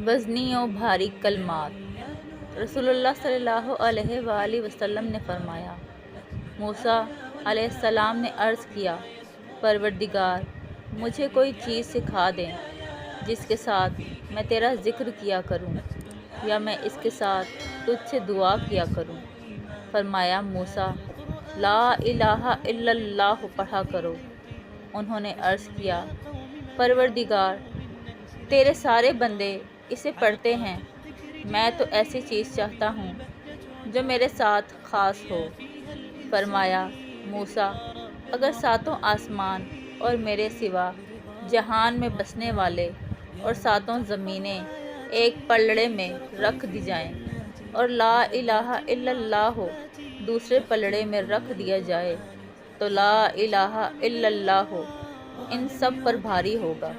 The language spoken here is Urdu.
وزنی و بھاری کلمات۔ رسول اللہ صلی اللہ علیہ وآلہ وسلم نے فرمایا، موسیٰ علیہ السلام نے عرض کیا، پروردگار مجھے کوئی چیز سکھا دیں جس کے ساتھ میں تیرا ذکر کیا کروں یا میں اس کے ساتھ تجھ سے دعا کیا کروں۔ فرمایا، موسیٰ لا الہ الا اللہ پڑھا کرو۔ انہوں نے عرض کیا، پروردگار تیرے سارے بندے اسے پڑھتے ہیں، میں تو ایسی چیز چاہتا ہوں جو میرے ساتھ خاص ہو۔ فرمایا، موسیٰ اگر ساتوں آسمان اور میرے سوا جہان میں بسنے والے اور ساتوں زمینیں ایک پلڑے میں رکھ دی جائیں اور لا الہ الا اللہ دوسرے پلڑے میں رکھ دیا جائے تو لا الہ الا اللہ ان سب پر بھاری ہوگا۔